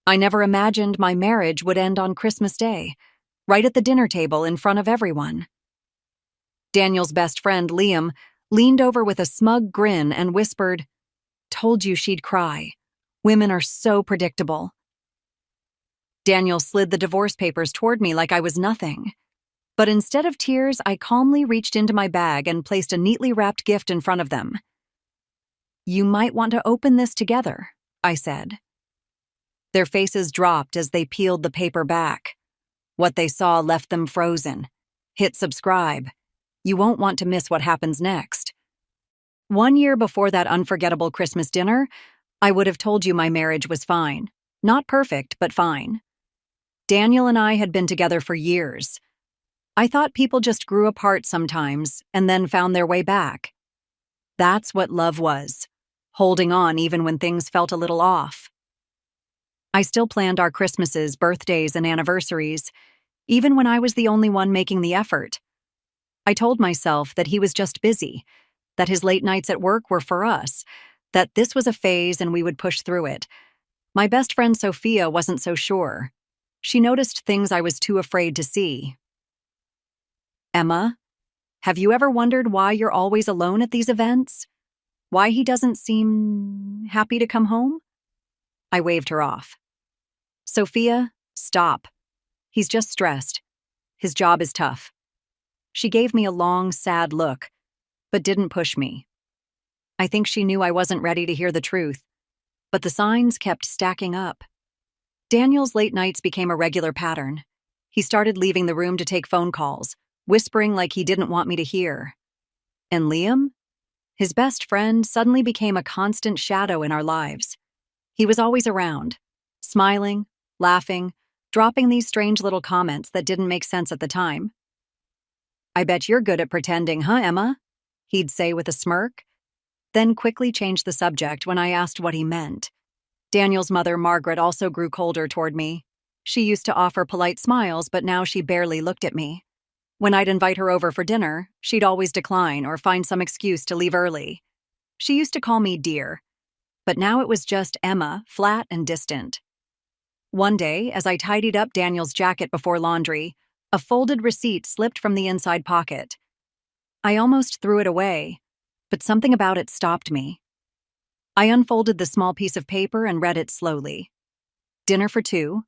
I never imagined my marriage would end on Christmas Day, right at the dinner table in front of everyone. Daniel's best friend, Liam, leaned over with a smug grin and whispered, "Told you she'd cry. Women are so predictable." Daniel slid the divorce papers toward me like I was nothing. But instead of tears, I calmly reached into my bag and placed a neatly wrapped gift in front of them. "You might want to open this together," I said. Their faces dropped as they peeled the paper back. What they saw left them frozen. Hit subscribe. You won't want to miss what happens next. 1 year before that unforgettable Christmas dinner, I would have told you my marriage was fine. Not perfect, but fine. Daniel and I had been together for years. I thought people just grew apart sometimes and then found their way back. That's what love was, holding on even when things felt a little off. I still planned our Christmases, birthdays, and anniversaries, even when I was the only one making the effort. I told myself that he was just busy, that his late nights at work were for us, that this was a phase and we would push through it. My best friend Sophia wasn't so sure. She noticed things I was too afraid to see. "Emma, have you ever wondered why you're always alone at these events? Why he doesn't seem happy to come home?" I waved her off. "Sophia, stop. He's just stressed. His job is tough." She gave me a long, sad look, but didn't push me. I think she knew I wasn't ready to hear the truth, but the signs kept stacking up. Daniel's late nights became a regular pattern. He started leaving the room to take phone calls, whispering like he didn't want me to hear. And Liam? His best friend suddenly became a constant shadow in our lives. He was always around, smiling, laughing, dropping these strange little comments that didn't make sense at the time. "I bet you're good at pretending, huh, Emma?" he'd say with a smirk, then quickly change the subject when I asked what he meant. Daniel's mother, Margaret, also grew colder toward me. She used to offer polite smiles, but now she barely looked at me. When I'd invite her over for dinner, she'd always decline or find some excuse to leave early. She used to call me dear, but now it was just Emma, flat and distant. One day, as I tidied up Daniel's jacket before laundry, a folded receipt slipped from the inside pocket. I almost threw it away, but something about it stopped me. I unfolded the small piece of paper and read it slowly. Dinner for two,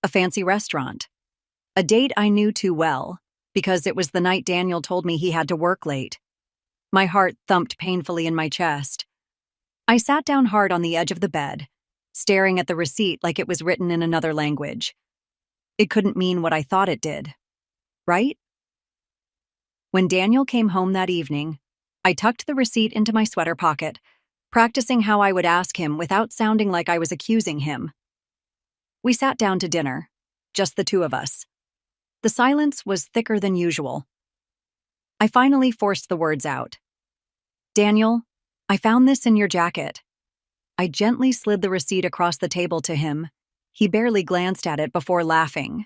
a fancy restaurant. A date I knew too well, because it was the night Daniel told me he had to work late. My heart thumped painfully in my chest. I sat down hard on the edge of the bed, staring at the receipt like it was written in another language. It couldn't mean what I thought it did, right? When Daniel came home that evening, I tucked the receipt into my sweater pocket, practicing how I would ask him without sounding like I was accusing him. We sat down to dinner, just the two of us. The silence was thicker than usual. I finally forced the words out. "Daniel, I found this in your jacket." I gently slid the receipt across the table to him. He barely glanced at it before laughing.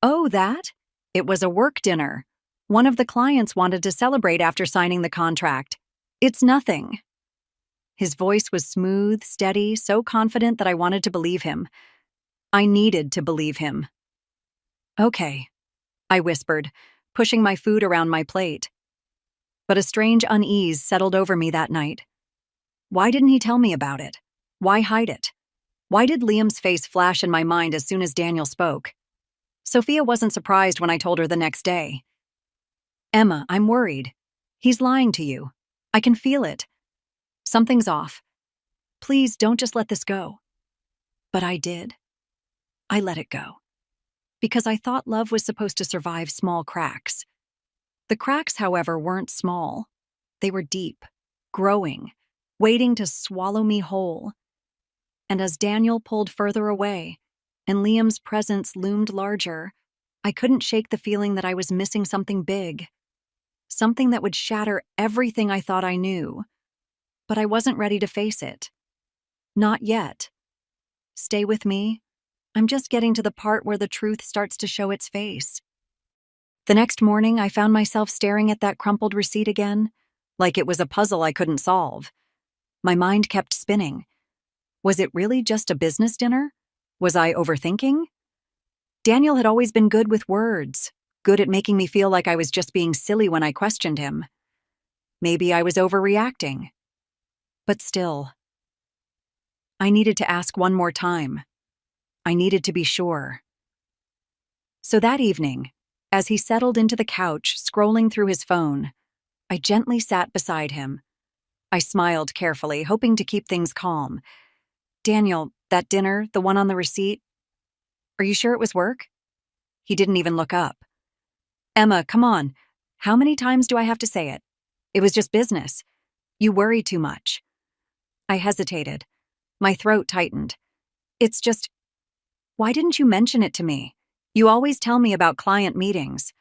"Oh, that? It was a work dinner. One of the clients wanted to celebrate after signing the contract. It's nothing." His voice was smooth, steady, so confident that I wanted to believe him. I needed to believe him. "Okay," I whispered, pushing my food around my plate. But a strange unease settled over me that night. Why didn't he tell me about it? Why hide it? Why did Liam's face flash in my mind as soon as Daniel spoke? Sophia wasn't surprised when I told her the next day. "Emma, I'm worried. He's lying to you. I can feel it. Something's off. Please don't just let this go." But I did. I let it go. Because I thought love was supposed to survive small cracks. The cracks, however, weren't small. They were deep, growing, waiting to swallow me whole. And as Daniel pulled further away, and Liam's presence loomed larger, I couldn't shake the feeling that I was missing something big. Something that would shatter everything I thought I knew. But I wasn't ready to face it. Not yet. Stay with me. I'm just getting to the part where the truth starts to show its face. The next morning, I found myself staring at that crumpled receipt again, like it was a puzzle I couldn't solve. My mind kept spinning. Was it really just a business dinner? Was I overthinking? Daniel had always been good with words, good at making me feel like I was just being silly when I questioned him. Maybe I was overreacting. But still, I needed to ask one more time. I needed to be sure. So that evening, as he settled into the couch, scrolling through his phone, I gently sat beside him. I smiled carefully, hoping to keep things calm. "Daniel, that dinner, the one on the receipt, are you sure it was work?" He didn't even look up. "Emma, come on. How many times do I have to say it? It was just business. You worry too much." I hesitated. My throat tightened. "It's just, why didn't you mention it to me? You always tell me about client meetings."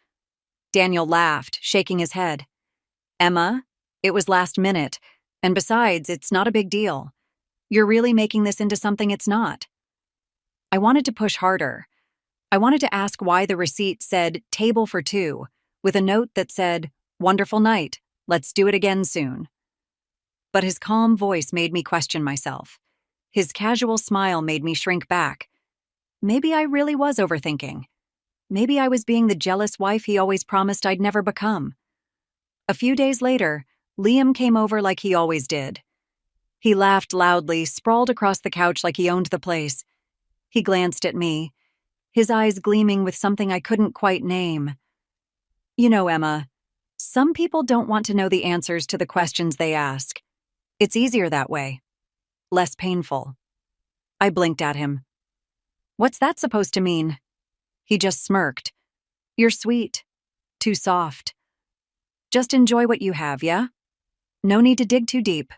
Daniel laughed, shaking his head. "Emma, it was last minute, and besides, it's not a big deal. You're really making this into something it's not." I wanted to push harder. I wanted to ask why the receipt said table for two, with a note that said, "Wonderful night. Let's do it again soon." But his calm voice made me question myself. His casual smile made me shrink back. Maybe I really was overthinking. Maybe I was being the jealous wife he always promised I'd never become. A few days later, Liam came over like he always did. He laughed loudly, sprawled across the couch like he owned the place. He glanced at me, his eyes gleaming with something I couldn't quite name. "You know, Emma, some people don't want to know the answers to the questions they ask. It's easier that way. Less painful." I blinked at him. "What's that supposed to mean?" He just smirked. "You're sweet. Too soft. Just enjoy what you have, yeah? No need to dig too deep."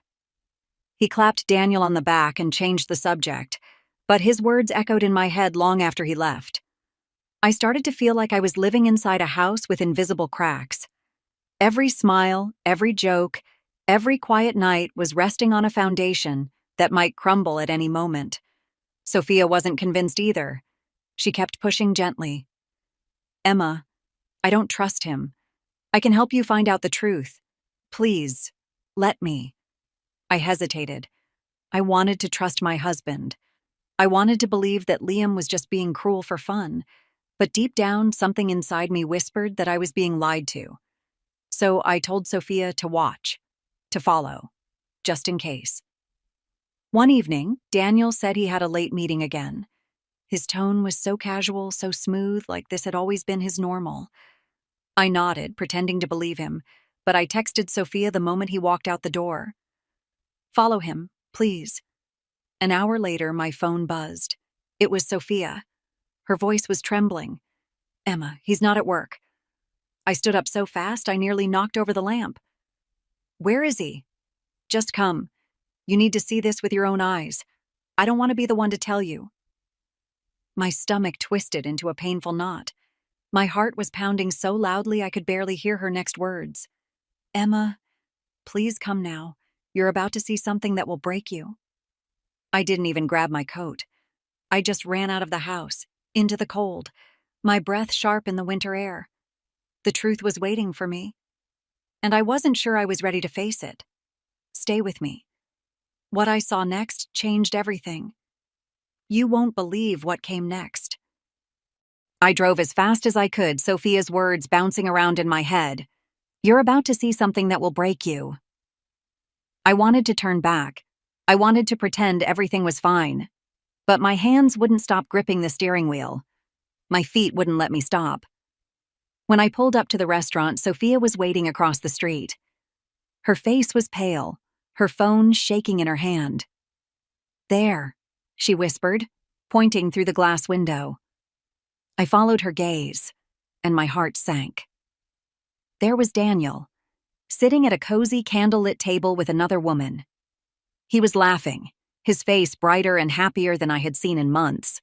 He clapped Daniel on the back and changed the subject, but his words echoed in my head long after he left. I started to feel like I was living inside a house with invisible cracks. Every smile, every joke, every quiet night was resting on a foundation that might crumble at any moment. Sophia wasn't convinced either. She kept pushing gently. "Emma, I don't trust him. I can help you find out the truth. Please, let me." I hesitated. I wanted to trust my husband. I wanted to believe that Liam was just being cruel for fun, but deep down, something inside me whispered that I was being lied to. So I told Sophia to watch, to follow, just in case. One evening, Daniel said he had a late meeting again. His tone was so casual, so smooth, like this had always been his normal. I nodded, pretending to believe him, but I texted Sophia the moment he walked out the door. "Follow him, please." An hour later, my phone buzzed. It was Sophia. Her voice was trembling. "Emma, he's not at work." I stood up so fast I nearly knocked over the lamp. "Where is he?" "Just come. You need to see this with your own eyes. I don't want to be the one to tell you." My stomach twisted into a painful knot. My heart was pounding so loudly I could barely hear her next words. "Emma, please come now. You're about to see something that will break you." I didn't even grab my coat. I just ran out of the house, into the cold, my breath sharp in the winter air. The truth was waiting for me, and I wasn't sure I was ready to face it. Stay with me. What I saw next changed everything. You won't believe what came next. I drove as fast as I could, Sophia's words bouncing around in my head. "You're about to see something that will break you." I wanted to turn back. I wanted to pretend everything was fine. But my hands wouldn't stop gripping the steering wheel. My feet wouldn't let me stop. When I pulled up to the restaurant, Sophia was waiting across the street. Her face was pale, her phone shaking in her hand. "There," she whispered, pointing through the glass window. I followed her gaze, and my heart sank. There was Daniel, sitting at a cozy candlelit table with another woman. He was laughing, his face brighter and happier than I had seen in months.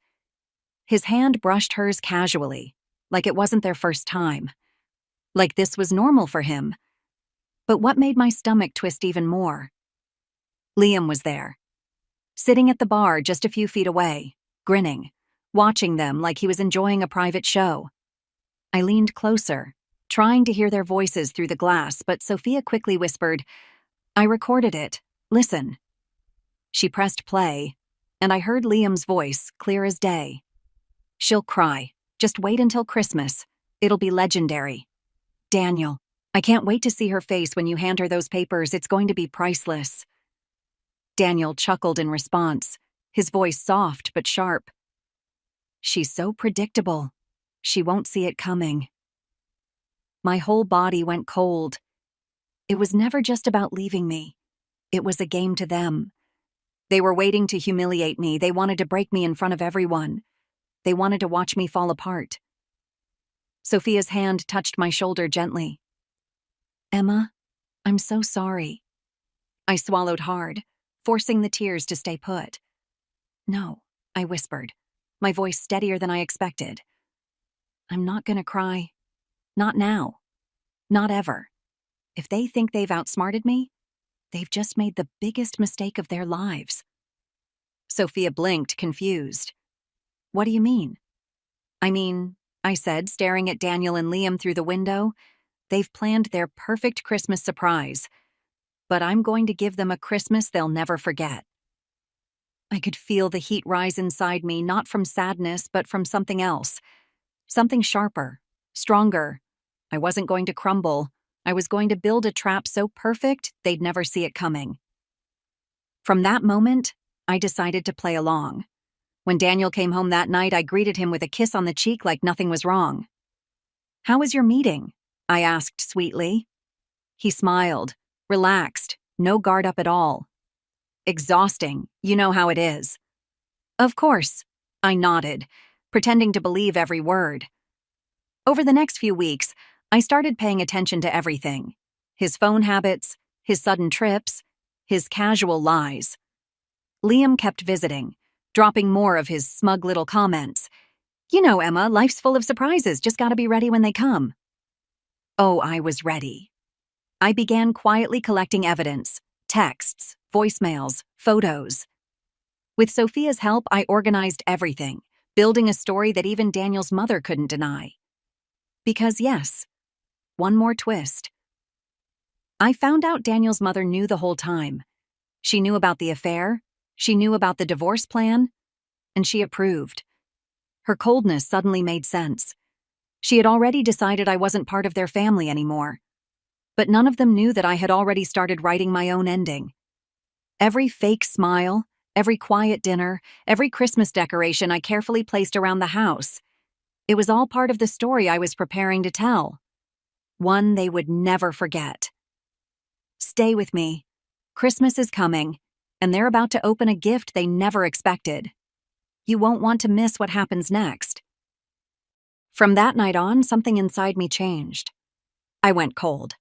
His hand brushed hers casually, like it wasn't their first time, like this was normal for him. But what made my stomach twist even more? Liam was there, sitting at the bar just a few feet away, grinning, watching them like he was enjoying a private show. I leaned closer, trying to hear their voices through the glass, but Sophia quickly whispered, "I recorded it. Listen." She pressed play, and I heard Liam's voice, clear as day. "She'll cry. Just wait until Christmas. It'll be legendary. Daniel, I can't wait to see her face when you hand her those papers. It's going to be priceless." Daniel chuckled in response, his voice soft but sharp. "She's so predictable. She won't see it coming." My whole body went cold. It was never just about leaving me. It was a game to them. They were waiting to humiliate me. They wanted to break me in front of everyone. They wanted to watch me fall apart. Sophia's hand touched my shoulder gently. "Emma, I'm so sorry." I swallowed hard, forcing the tears to stay put. "No," I whispered, my voice steadier than I expected. "I'm not gonna cry. Not now. Not ever. If they think they've outsmarted me, they've just made the biggest mistake of their lives." Sophia blinked, confused. "What do you mean?" I said, staring at Daniel and Liam through the window. "They've planned their perfect Christmas surprise, but I'm going to give them a Christmas they'll never forget." I could feel the heat rise inside me, not from sadness, but from something else. Something sharper, stronger. I wasn't going to crumble. I was going to build a trap so perfect they'd never see it coming. From that moment, I decided to play along. When Daniel came home that night, I greeted him with a kiss on the cheek like nothing was wrong. "How was your meeting?" I asked sweetly. He smiled, relaxed, no guard up at all. "Exhausting, you know how it is." "Of course," I nodded, pretending to believe every word. Over the next few weeks, I started paying attention to everything. His phone habits, his sudden trips, his casual lies. Liam kept visiting, dropping more of his smug little comments. "You know, Emma, life's full of surprises, just gotta be ready when they come." Oh, I was ready. I began quietly collecting evidence, texts, voicemails, photos. With Sophia's help, I organized everything, building a story that even Daniel's mother couldn't deny. Because yes, one more twist. I found out Daniel's mother knew the whole time. She knew about the affair, she knew about the divorce plan, and she approved. Her coldness suddenly made sense. She had already decided I wasn't part of their family anymore. But none of them knew that I had already started writing my own ending. Every fake smile, every quiet dinner, every Christmas decoration I carefully placed around the house. It was all part of the story I was preparing to tell. One they would never forget. Stay with me. Christmas is coming, and they're about to open a gift they never expected. You won't want to miss what happens next. From that night on, something inside me changed. I went cold.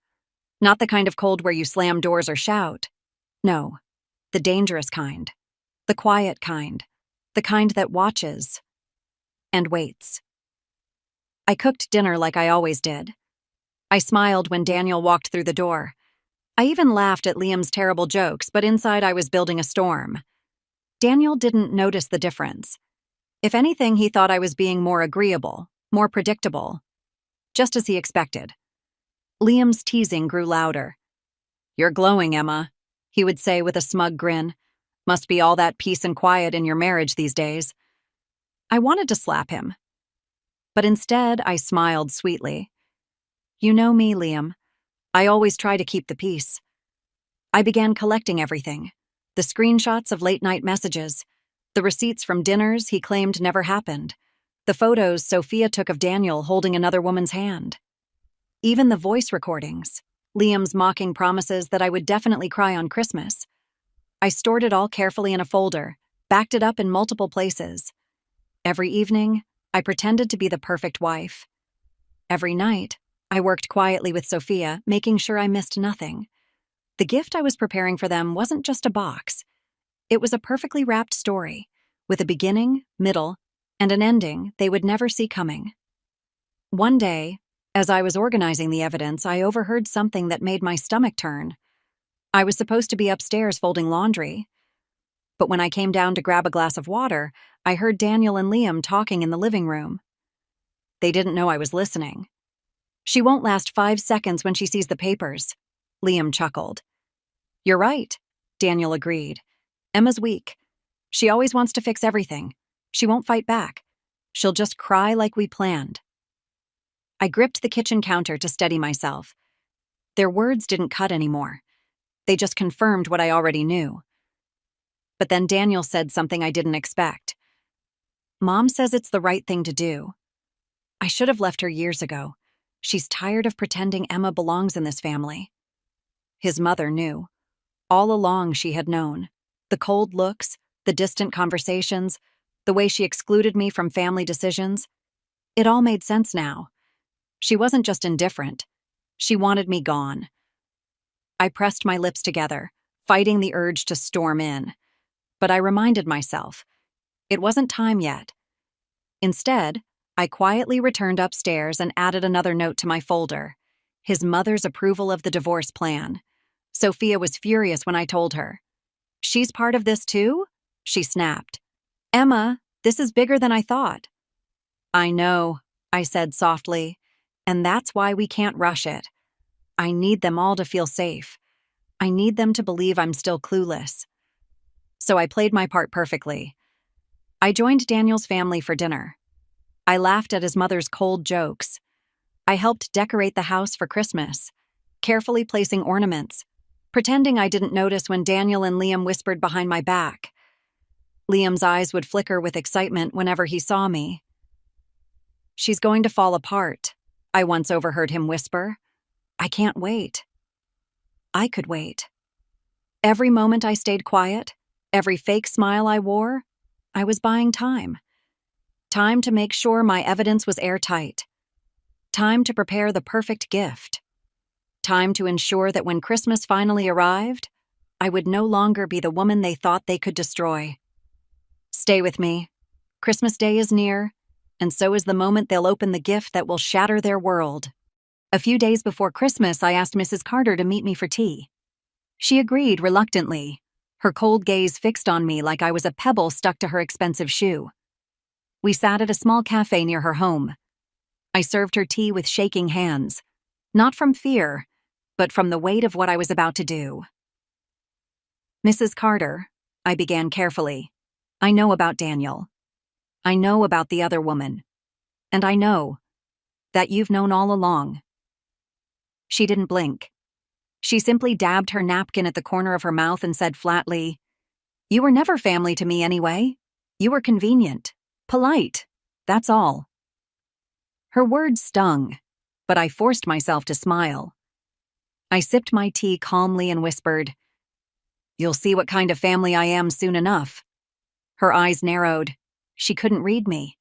Not the kind of cold where you slam doors or shout. No, the dangerous kind. The quiet kind. The kind that watches and waits. I cooked dinner like I always did. I smiled when Daniel walked through the door. I even laughed at Liam's terrible jokes, but inside I was building a storm. Daniel didn't notice the difference. If anything, he thought I was being more agreeable, more predictable. Just as he expected. Liam's teasing grew louder. "You're glowing, Emma," he would say with a smug grin. "Must be all that peace and quiet in your marriage these days." I wanted to slap him. But instead, I smiled sweetly. "You know me, Liam. I always try to keep the peace." I began collecting everything. The screenshots of late-night messages, the receipts from dinners he claimed never happened, the photos Sophia took of Daniel holding another woman's hand. Even the voice recordings, Liam's mocking promises that I would definitely cry on Christmas. I stored it all carefully in a folder, backed it up in multiple places. Every evening, I pretended to be the perfect wife. Every night, I worked quietly with Sophia, making sure I missed nothing. The gift I was preparing for them wasn't just a box. It was a perfectly wrapped story, with a beginning, middle, and an ending they would never see coming. One day, as I was organizing the evidence, I overheard something that made my stomach turn. I was supposed to be upstairs folding laundry. But when I came down to grab a glass of water, I heard Daniel and Liam talking in the living room. They didn't know I was listening. "She won't last 5 seconds when she sees the papers," Liam chuckled. "You're right," Daniel agreed. "Emma's weak. She always wants to fix everything. She won't fight back. She'll just cry like we planned. I gripped the kitchen counter to steady myself. Their words didn't cut anymore. They just confirmed what I already knew. But then Daniel said something I didn't expect. Mom says it's the right thing to do. I should have left her years ago. She's tired of pretending Emma belongs in this family. His mother knew. All along she had known. The cold looks, the distant conversations, the way she excluded me from family decisions. It all made sense now. She wasn't just indifferent. She wanted me gone. I pressed my lips together, fighting the urge to storm in. But I reminded myself, it wasn't time yet. Instead, I quietly returned upstairs and added another note to my folder. His mother's approval of the divorce plan. Sophia was furious when I told her. She's part of this too? She snapped. Emma, this is bigger than I thought. I know, I said softly, and that's why we can't rush it. I need them all to feel safe. I need them to believe I'm still clueless. So I played my part perfectly. I joined Daniel's family for dinner. I laughed at his mother's cold jokes. I helped decorate the house for Christmas, carefully placing ornaments, pretending I didn't notice when Daniel and Liam whispered behind my back. Liam's eyes would flicker with excitement whenever he saw me. She's going to fall apart, I once overheard him whisper. I can't wait. I could wait. Every moment I stayed quiet, every fake smile I wore, I was buying time. Time to make sure my evidence was airtight. Time to prepare the perfect gift. Time to ensure that when Christmas finally arrived, I would no longer be the woman they thought they could destroy. Stay with me. Christmas Day is near, and so is the moment they'll open the gift that will shatter their world. A few days before Christmas, I asked Mrs. Carter to meet me for tea. She agreed reluctantly, her cold gaze fixed on me like I was a pebble stuck to her expensive shoe. We sat at a small cafe near her home. I served her tea with shaking hands, not from fear, but from the weight of what I was about to do. Mrs. Carter, I began carefully, I know about Daniel. I know about the other woman. And I know that you've known all along. She didn't blink. She simply dabbed her napkin at the corner of her mouth and said flatly, You were never family to me anyway. You were convenient, polite, that's all. Her words stung, but I forced myself to smile. I sipped my tea calmly and whispered, You'll see what kind of family I am soon enough. Her eyes narrowed. She couldn't read me.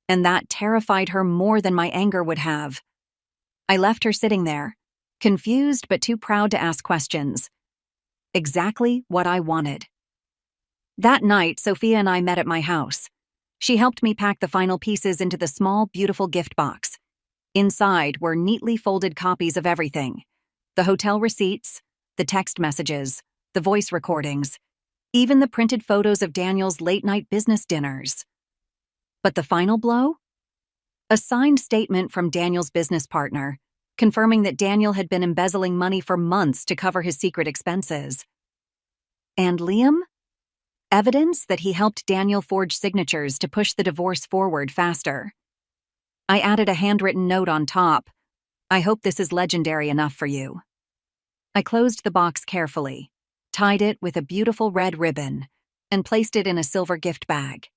And that terrified her more than my anger would have. I left her sitting there, confused but too proud to ask questions. Exactly what I wanted. That night, Sophia and I met at my house. She helped me pack the final pieces into the small, beautiful gift box. Inside were neatly folded copies of everything. The hotel receipts, the text messages, the voice recordings, even the printed photos of Daniel's late-night business dinners. But the final blow? A signed statement from Daniel's business partner, confirming that Daniel had been embezzling money for months to cover his secret expenses. And Liam? Evidence that he helped Daniel forge signatures to push the divorce forward faster. I added a handwritten note on top. I hope this is legendary enough for you. I closed the box carefully, tied it with a beautiful red ribbon, and placed it in a silver gift bag.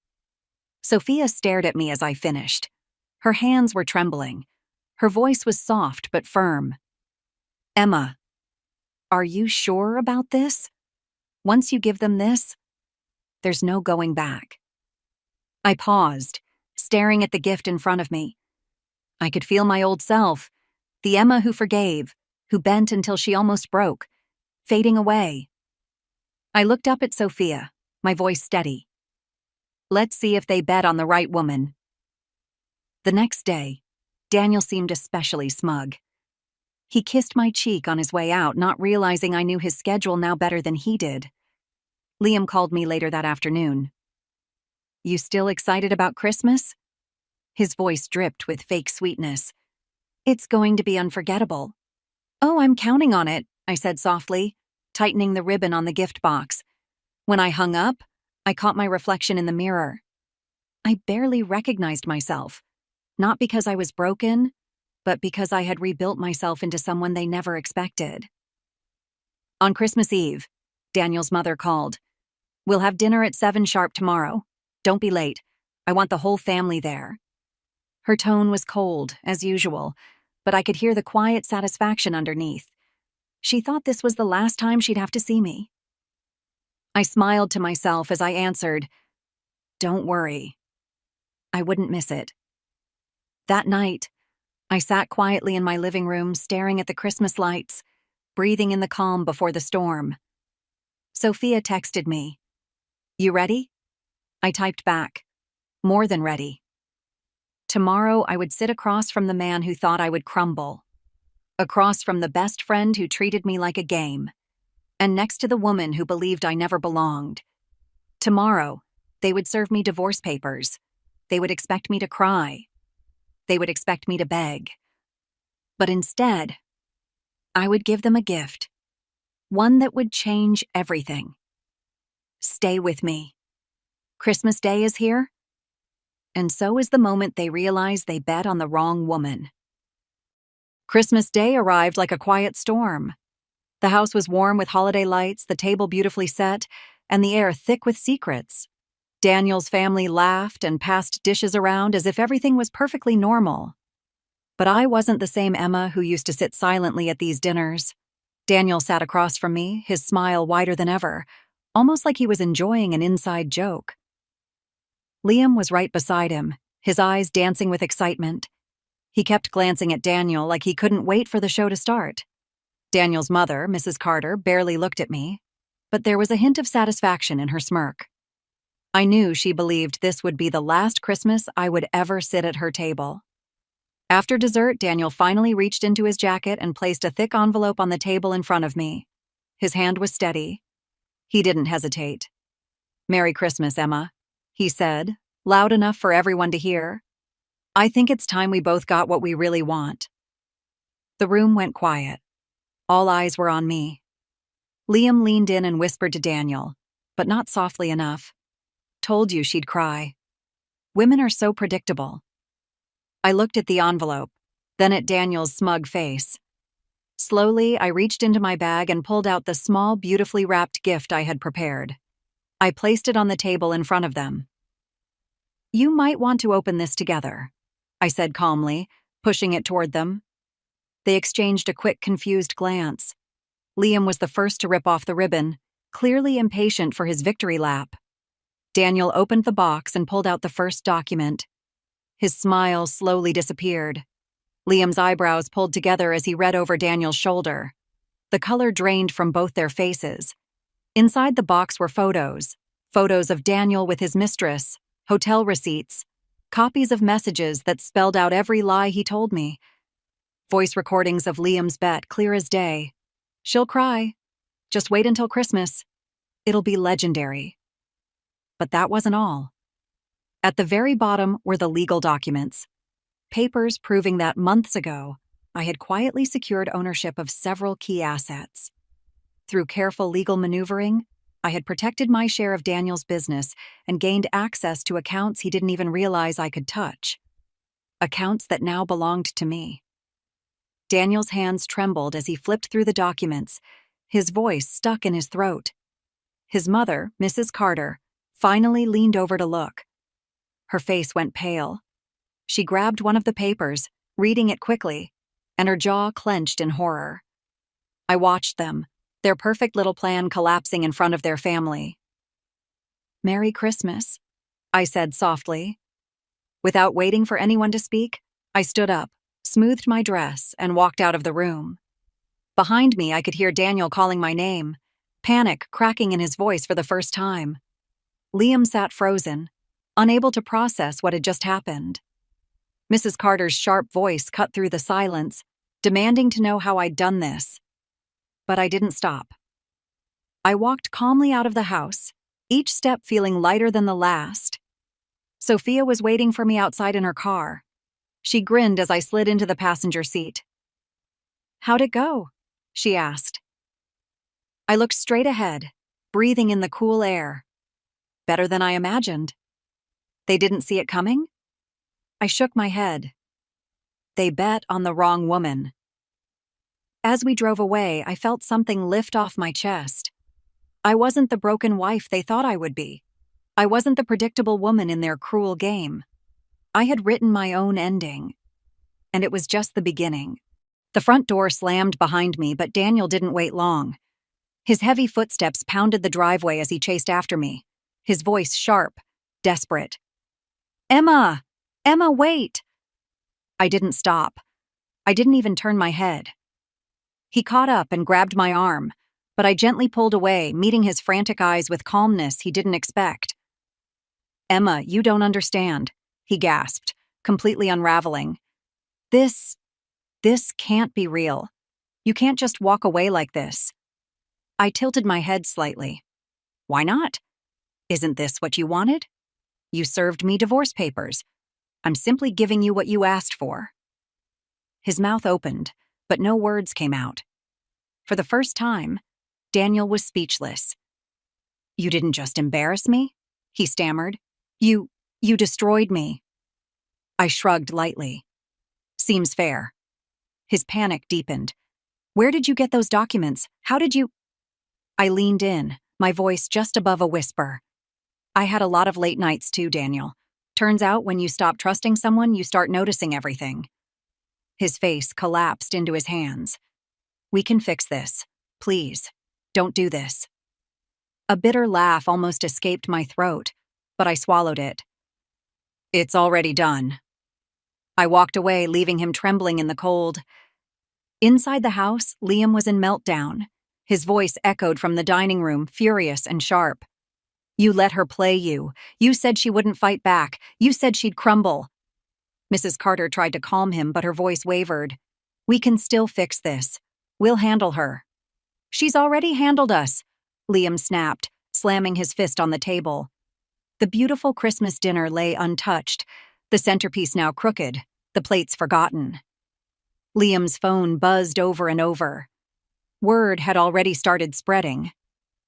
Sophia stared at me as I finished. Her hands were trembling. Her voice was soft but firm. Emma, are you sure about this? Once you give them this, there's no going back. I paused, staring at the gift in front of me. I could feel my old self, the Emma who forgave, who bent until she almost broke, fading away. I looked up at Sophia, my voice steady. Let's see if they bet on the right woman. The next day, Daniel seemed especially smug. He kissed my cheek on his way out, not realizing I knew his schedule now better than he did. Liam called me later that afternoon. You still excited about Christmas? His voice dripped with fake sweetness. It's going to be unforgettable. Oh, I'm counting on it, I said softly, tightening the ribbon on the gift box. When I hung up, I caught my reflection in the mirror. I barely recognized myself, not because I was broken, but because I had rebuilt myself into someone they never expected. On Christmas Eve, Daniel's mother called. "We'll have dinner at 7 sharp tomorrow. Don't be late. I want the whole family there." Her tone was cold, as usual, but I could hear the quiet satisfaction underneath. She thought this was the last time she'd have to see me. I smiled to myself as I answered, "Don't worry. I wouldn't miss it." That night, I sat quietly in my living room staring at the Christmas lights, breathing in the calm before the storm. Sophia texted me, "You ready?" I typed back, "More than ready." Tomorrow I would sit across from the man who thought I would crumble, across from the best friend who treated me like a game, and next to the woman who believed I never belonged. Tomorrow, they would serve me divorce papers. They would expect me to cry. They would expect me to beg. But instead, I would give them a gift, one that would change everything. Stay with me. Christmas Day is here, and so is the moment they realize they bet on the wrong woman. Christmas Day arrived like a quiet storm. The house was warm with holiday lights, the table beautifully set, and the air thick with secrets. Daniel's family laughed and passed dishes around as if everything was perfectly normal. But I wasn't the same Emma who used to sit silently at these dinners. Daniel sat across from me, his smile wider than ever, almost like he was enjoying an inside joke. Liam was right beside him, his eyes dancing with excitement. He kept glancing at Daniel like he couldn't wait for the show to start. Daniel's mother, Mrs. Carter, barely looked at me, but there was a hint of satisfaction in her smirk. I knew she believed this would be the last Christmas I would ever sit at her table. After dessert, Daniel finally reached into his jacket and placed a thick envelope on the table in front of me. His hand was steady. He didn't hesitate. "Merry Christmas, Emma," he said, loud enough for everyone to hear. "I think it's time we both got what we really want." The room went quiet. All eyes were on me. Liam leaned in and whispered to Daniel, but not softly enough. "Told you she'd cry. Women are so predictable." I looked at the envelope, then at Daniel's smug face. Slowly, I reached into my bag and pulled out the small, beautifully wrapped gift I had prepared. I placed it on the table in front of them. "You might want to open this together," I said calmly, pushing it toward them. They exchanged a quick, confused glance. Liam was the first to rip off the ribbon, clearly impatient for his victory lap. Daniel opened the box and pulled out the first document. His smile slowly disappeared. Liam's eyebrows pulled together as he read over Daniel's shoulder. The color drained from both their faces. Inside the box were photos of Daniel with his mistress, hotel receipts, copies of messages that spelled out every lie he told me. Voice recordings of Liam's bet, clear as day. "She'll cry. Just wait until Christmas. It'll be legendary." But that wasn't all. At the very bottom were the legal documents. Papers proving that months ago, I had quietly secured ownership of several key assets. Through careful legal maneuvering, I had protected my share of Daniel's business and gained access to accounts he didn't even realize I could touch. Accounts that now belonged to me. Daniel's hands trembled as he flipped through the documents, his voice stuck in his throat. His mother, Mrs. Carter, finally leaned over to look. Her face went pale. She grabbed one of the papers, reading it quickly, and her jaw clenched in horror. I watched them, their perfect little plan collapsing in front of their family. "Merry Christmas," I said softly. Without waiting for anyone to speak, I stood up, smoothed my dress, and walked out of the room. Behind me, I could hear Daniel calling my name, panic cracking in his voice for the first time. Liam sat frozen, unable to process what had just happened. Mrs. Carter's sharp voice cut through the silence, demanding to know how I'd done this. But I didn't stop. I walked calmly out of the house, each step feeling lighter than the last. Sophia was waiting for me outside in her car. She grinned as I slid into the passenger seat. "How'd it go?" she asked. I looked straight ahead, breathing in the cool air. better than I imagined. They didn't see it coming? I shook my head. They bet on the wrong woman. As we drove away, I felt something lift off my chest. I wasn't the broken wife they thought I would be. I wasn't the predictable woman in their cruel game. I had written my own ending. And it was just the beginning. The front door slammed behind me, but Daniel didn't wait long. His heavy footsteps pounded the driveway as he chased after me, his voice sharp, desperate. "Emma! Emma, wait!" I didn't stop. I didn't even turn my head. He caught up and grabbed my arm, but I gently pulled away, meeting his frantic eyes with calmness he didn't expect. "Emma, you don't understand," he gasped, completely unraveling. This can't be real. You can't just walk away like this." I tilted my head slightly. "Why not? Isn't this what you wanted? You served me divorce papers. I'm simply giving you what you asked for." His mouth opened, but no words came out. For the first time, Daniel was speechless. "You didn't just embarrass me?" he stammered. You destroyed me." I shrugged lightly. "Seems fair." His panic deepened. "Where did you get those documents? How did you—" I leaned in, my voice just above a whisper. "I had a lot of late nights too, Daniel. Turns out when you stop trusting someone, you start noticing everything." His face collapsed into his hands. "We can fix this. Please, don't do this." A bitter laugh almost escaped my throat, but I swallowed it. "It's already done." I walked away, leaving him trembling in the cold. Inside the house, Liam was in meltdown. His voice echoed from the dining room, furious and sharp. "You let her play you. You said she wouldn't fight back. You said she'd crumble." Mrs. Carter tried to calm him, but her voice wavered. "We can still fix this. We'll handle her." "She's already handled us," Liam snapped, slamming his fist on the table. The beautiful Christmas dinner lay untouched, the centerpiece now crooked, the plates forgotten. Liam's phone buzzed over and over. Word had already started spreading.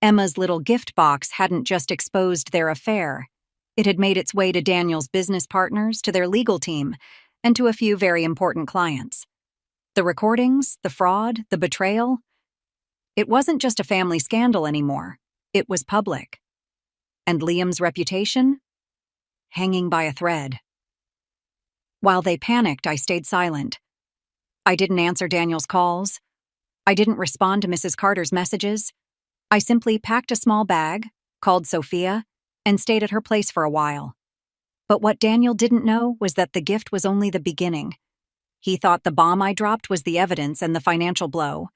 Emma's little gift box hadn't just exposed their affair. It had made its way to Daniel's business partners, to their legal team, and to a few very important clients. The recordings, the fraud, the betrayal. It wasn't just a family scandal anymore. It was public. And Liam's reputation? Hanging by a thread. While they panicked, I stayed silent. I didn't answer Daniel's calls. I didn't respond to Mrs. Carter's messages. I simply packed a small bag, called Sophia, and stayed at her place for a while. But what Daniel didn't know was that the gift was only the beginning. He thought the bomb I dropped was the evidence and the financial blow.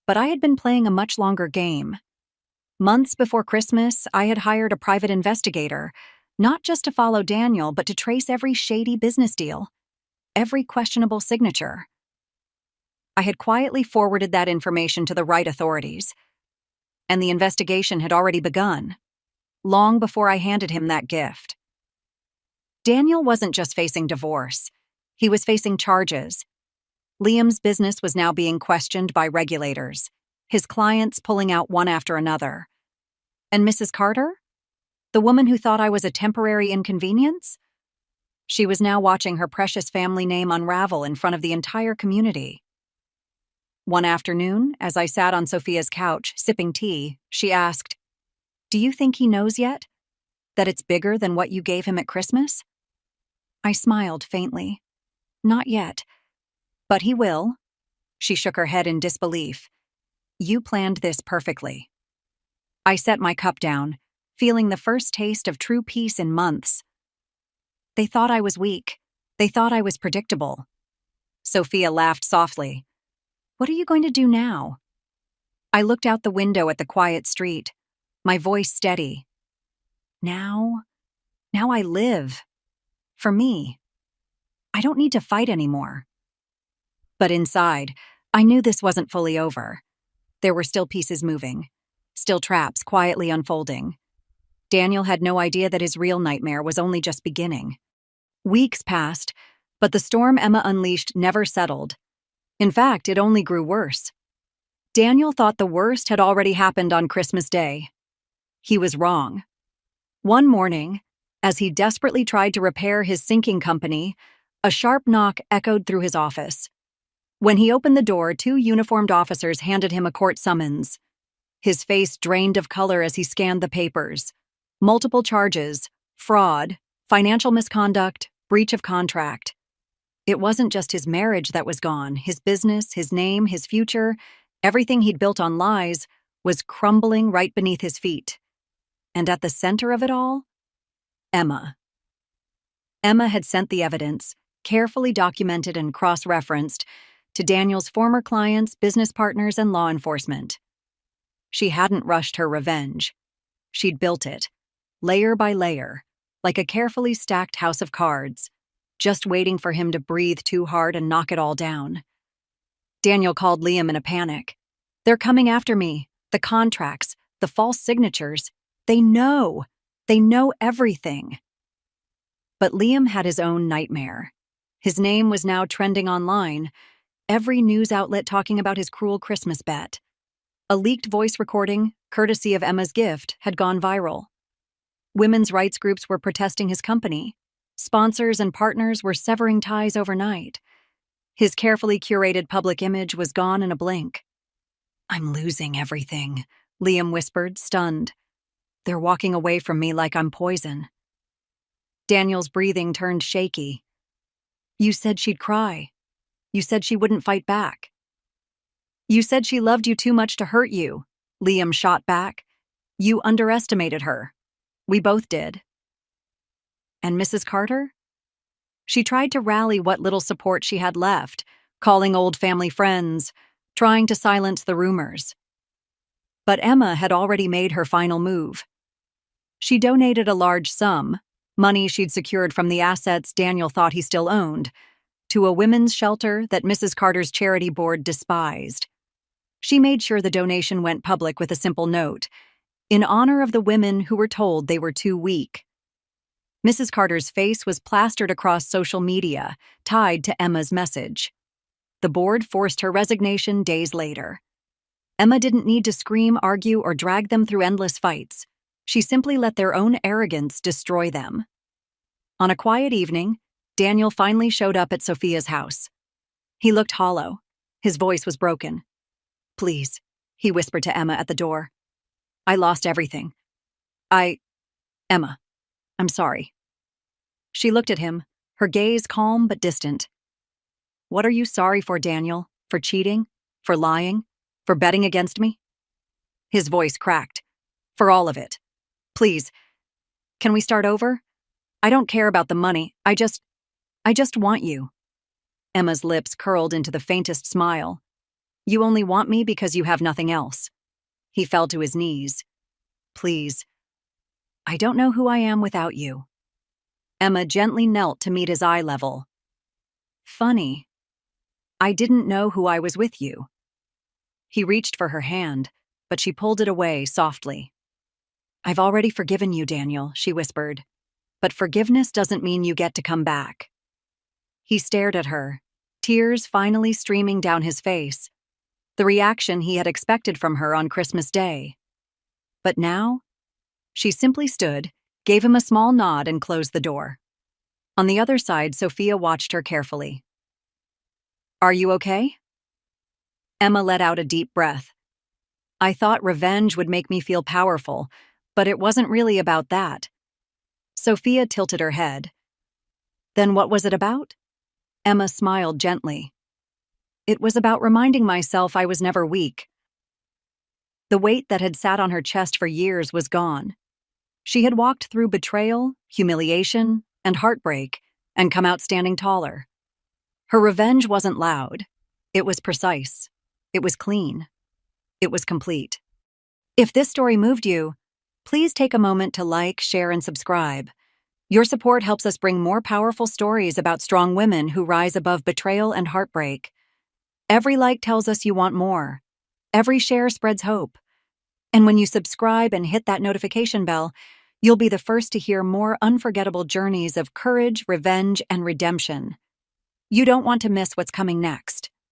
But I had been playing a much longer game. Months before Christmas, I had hired a private investigator, not just to follow Daniel, but to trace every shady business deal, every questionable signature. I had quietly forwarded that information to the right authorities, and the investigation had already begun, long before I handed him that gift. Daniel wasn't just facing divorce. He was facing charges. Liam's business was now being questioned by regulators, his clients pulling out one after another. And Mrs. Carter? The woman who thought I was a temporary inconvenience? She was now watching her precious family name unravel in front of the entire community. One afternoon, as I sat on Sophia's couch, sipping tea, she asked, "Do you think he knows yet? That it's bigger than what you gave him at Christmas?" I smiled faintly. "Not yet. But he will." She shook her head in disbelief. "You planned this perfectly." I set my cup down, feeling the first taste of true peace in months. They thought I was weak. They thought I was predictable. Sophia laughed softly. "What are you going to do now?" I looked out the window at the quiet street, my voice steady. Now I live. For me. I don't need to fight anymore. But inside, I knew this wasn't fully over. There were still pieces moving, still traps quietly unfolding. Daniel had no idea that his real nightmare was only just beginning. Weeks passed, but the storm Emma unleashed never settled. In fact, it only grew worse. Daniel thought the worst had already happened on Christmas Day. He was wrong. One morning, as he desperately tried to repair his sinking company, a sharp knock echoed through his office. When he opened the door, two uniformed officers handed him a court summons. His face drained of color as he scanned the papers. Multiple charges: fraud, financial misconduct, breach of contract. It wasn't just his marriage that was gone. His business, his name, his future, everything he'd built on lies was crumbling right beneath his feet. And at the center of it all, Emma. Emma had sent the evidence, carefully documented and cross-referenced, to Daniel's former clients, business partners, and law enforcement. She hadn't rushed her revenge. She'd built it, layer by layer, like a carefully stacked house of cards, just waiting for him to breathe too hard and knock it all down. Daniel called Liam in a panic. "They're coming after me. The contracts, the false signatures. They know. They know everything." But Liam had his own nightmare. His name was now trending online, every news outlet talking about his cruel Christmas bet. A leaked voice recording, courtesy of Emma's gift, had gone viral. Women's rights groups were protesting his company. Sponsors and partners were severing ties overnight. His carefully curated public image was gone in a blink. "I'm losing everything," Liam whispered, stunned. "They're walking away from me like I'm poison." Daniel's breathing turned shaky. "You said she'd cry. You said she wouldn't fight back. You said she loved you too much to hurt you," Liam shot back. "You underestimated her. We both did." And Mrs. Carter? She tried to rally what little support she had left, calling old family friends, trying to silence the rumors. But Emma had already made her final move. She donated a large sum, money she'd secured from the assets Daniel thought he still owned, to a women's shelter that Mrs. Carter's charity board despised. She made sure the donation went public with a simple note, in honor of the women who were told they were too weak. Mrs. Carter's face was plastered across social media, tied to Emma's message. The board forced her resignation days later. Emma didn't need to scream, argue, or drag them through endless fights. She simply let their own arrogance destroy them. On a quiet evening, Daniel finally showed up at Sophia's house. He looked hollow. His voice was broken. "Please," he whispered to Emma at the door. "I lost everything. Emma, I'm sorry." She looked at him, her gaze calm but distant. "What are you sorry for, Daniel? For cheating? For lying? For betting against me?" His voice cracked. "For all of it. Please, can we start over? I don't care about the money. I just want you." Emma's lips curled into the faintest smile. "You only want me because you have nothing else." He fell to his knees. "Please. I don't know who I am without you." Emma gently knelt to meet his eye level. "Funny. I didn't know who I was with you." He reached for her hand, but she pulled it away softly. "I've already forgiven you, Daniel," she whispered. "But forgiveness doesn't mean you get to come back." He stared at her, tears finally streaming down his face, the reaction he had expected from her on Christmas Day. But now, she simply stood, gave him a small nod, and closed the door. On the other side, Sophia watched her carefully. "Are you okay?" Emma let out a deep breath. "I thought revenge would make me feel powerful, but it wasn't really about that." Sophia tilted her head. "Then what was it about?" Emma smiled gently. "It was about reminding myself I was never weak." The weight that had sat on her chest for years was gone. She had walked through betrayal, humiliation, and heartbreak, and come out standing taller. Her revenge wasn't loud. It was precise. It was clean. It was complete. If this story moved you, please take a moment to like, share, and subscribe. Your support helps us bring more powerful stories about strong women who rise above betrayal and heartbreak. Every like tells us you want more. Every share spreads hope. And when you subscribe and hit that notification bell, you'll be the first to hear more unforgettable journeys of courage, revenge, and redemption. You don't want to miss what's coming next.